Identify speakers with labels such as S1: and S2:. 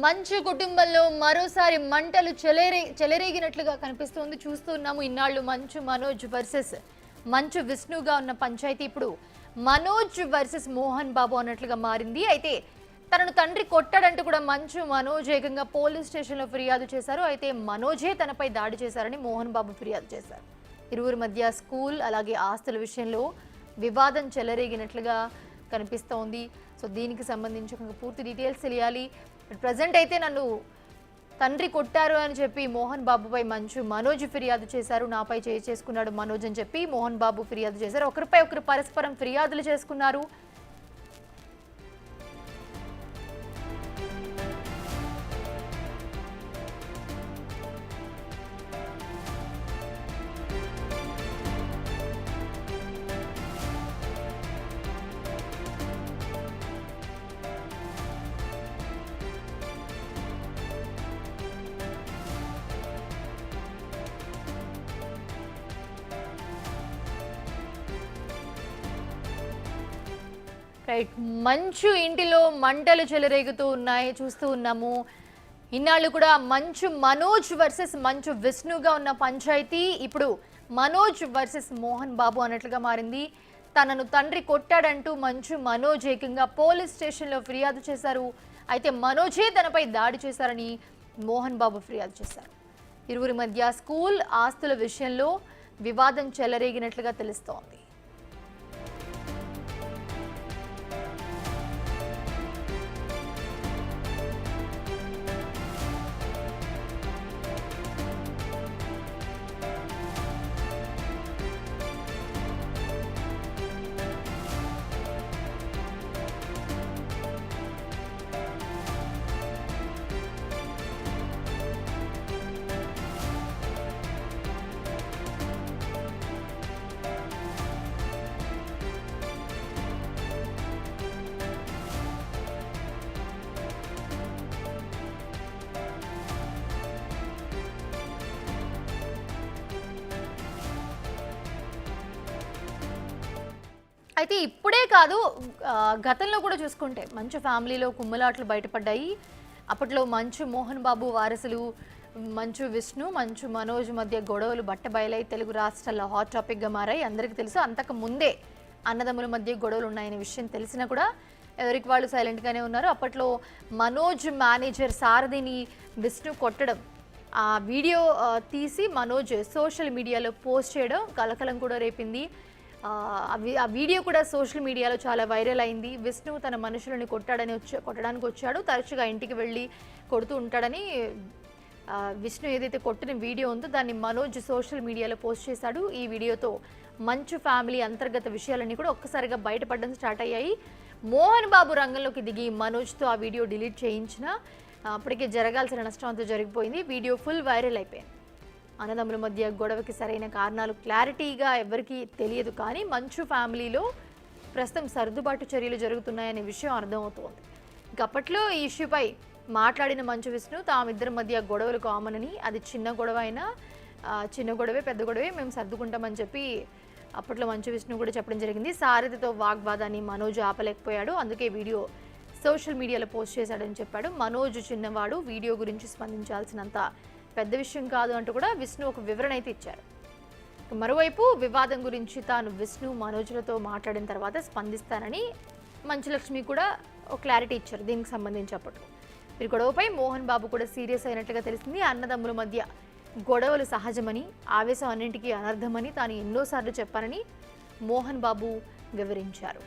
S1: మంచు కుటుంబంలో మరోసారి మంటలు చెలరేగినట్లుగా కనిపిస్తోంది. చూస్తున్నాము ఇన్నాళ్ళు మంచు మనోజ్ వర్సెస్ మంచు విష్ణుగా ఉన్న పంచాయతీ ఇప్పుడు మనోజ్ వర్సెస్ మోహన్ బాబు అన్నట్లుగా మారింది. అయితే తనను తండ్రి కొట్టాడంటూ కూడా మంచు మనోజ్ ఏకంగా పోలీస్ స్టేషన్లో ఫిర్యాదు చేశారు. అయితే మనోజే తనపై దాడి చేశారని మోహన్ బాబు ఫిర్యాదు చేశారు. ఇరువురి మధ్య స్కూల్ అలాగే ఆస్తుల విషయంలో వివాదం చెలరేగినట్లుగా కనిపిస్తోంది. సో దీనికి సంబంధించి పూర్తి డీటెయిల్స్ తెలియాలి. ప్రజెంట్ అయితే నన్ను తండ్రి కొట్టారు అని చెప్పి మోహన్ బాబుపై మంచు మనోజ్ ఫిర్యాదు చేశారు. నాపై చేసుకున్నాడు మనోజ్ అని చెప్పి మోహన్ బాబు ఫిర్యాదు చేశారు. ఒకరిపై ఒకరు పరస్పరం ఫిర్యాదులు చేసుకున్నారు. రైట్, మంచు ఇంటిలో మంటలు చెలరేగుతూ ఉన్నాయి, చూస్తూ ఉన్నాము. ఇన్నాళ్ళు కూడా మంచు మనోజ్ వర్సెస్ మంచు విష్ణుగా ఉన్న పంచాయతీ ఇప్పుడు మనోజ్ వర్సెస్ మోహన్ బాబు అన్నట్లుగా మారింది. తనను తండ్రి కొట్టాడంటూ మంచు మనోజ్ ఏకంగా పోలీస్ స్టేషన్లో ఫిర్యాదు చేశారు. అయితే మనోజే తనపై దాడి చేశారని మోహన్ బాబు ఫిర్యాదు చేశారు. ఇరువురి మధ్య స్కూల్ ఆస్తుల విషయంలో వివాదం చెలరేగినట్లుగా తెలుస్తోంది. అయితే ఇప్పుడే కాదు, గతంలో కూడా చూసుకుంటే మంచు ఫ్యామిలీలో కుమ్ములాట్లు బయటపడ్డాయి. అప్పట్లో మంచు మోహన్ బాబు వారసులు మంచు విష్ణు, మంచు మనోజ్ మధ్య గొడవలు బట్టబయలై తెలుగు రాష్ట్రాల్లో హాట్ టాపిక్గా మారాయి. అందరికీ తెలుసు. అంతకు ముందే అన్నదమ్ముల మధ్య గొడవలు ఉన్నాయనే విషయం తెలిసినా కూడా ఎవరికి వాళ్ళు సైలెంట్గానే ఉన్నారు. అప్పట్లో మనోజ్ మేనేజర్ సారథిని విష్ణు కొట్టడం, ఆ వీడియో తీసి మనోజ్ సోషల్ మీడియాలో పోస్ట్ చేయడం కలకలం కూడా రేపింది. ఆ వీడియో కూడా సోషల్ మీడియాలో చాలా వైరల్ అయింది. విష్ణు తన మనుషులను కొట్టడానికి వచ్చాడు, తరచుగా ఇంటికి వెళ్ళి కొడుతూ ఉంటాడని విష్ణు ఏదైతే కొట్టిన వీడియో ఉందో దాన్ని మనోజ్ సోషల్ మీడియాలో పోస్ట్ చేశాడు. ఈ వీడియోతో మంచు ఫ్యామిలీ అంతర్గత విషయాలన్నీ కూడా ఒక్కసారిగా బయటపడడం స్టార్ట్ అయ్యాయి. మోహన్ బాబు రంగంలోకి దిగి మనోజ్తో ఆ వీడియో డిలీట్ చేయించిన అప్పటికే జరగాల్సిన నష్టం అంతా జరిగిపోయింది. వీడియో ఫుల్ వైరల్ అయిపోయింది. అన్నదమ్ముల మధ్య గొడవకి సరైన కారణాలు క్లారిటీగా ఎవరికీ తెలియదు, కానీ మంచు ఫ్యామిలీలో ప్రస్తుతం సర్దుబాటు చర్యలు జరుగుతున్నాయనే విషయం అర్థమవుతోంది. అప్పట్లో ఈ ఇష్యూపై మాట్లాడిన మంచు విష్ణు తామిద్దరి మధ్య గొడవలు కామన్ అని, అది చిన్న గొడవ అయినా చిన్న గొడవే పెద్ద గొడవే మేము సర్దుకుంటామని చెప్పి అప్పట్లో మంచు విష్ణు కూడా చెప్పడం జరిగింది. సారథితో వాగ్వాదాన్ని మనోజ్ ఆపలేకపోయాడు, అందుకే వీడియో సోషల్ మీడియాలో పోస్ట్ చేశాడని చెప్పాడు. మనోజ్ చిన్నవాడు, వీడియో గురించి స్పందించాల్సినంత పెద్ద విషయం కాదు అంటూ కూడా విష్ణు ఒక వివరణ అయితే ఇచ్చారు. మరోవైపు వివాదం గురించి తాను విష్ణు మనోజ్లతో మాట్లాడిన తర్వాత స్పందిస్తానని మంచులక్ష్మి కూడా ఒక క్లారిటీ ఇచ్చారు దీనికి సంబంధించి. అప్పట్లో ఈ గొడవపై మోహన్ బాబు కూడా సీరియస్ అయినట్లుగా తెలిసింది. అన్నదమ్ముల మధ్య గొడవలు సహజమని, ఆవేశం అన్నింటికీ అనర్థమని తాను ఎన్నోసార్లు చెప్పానని మోహన్ బాబు వివరించారు.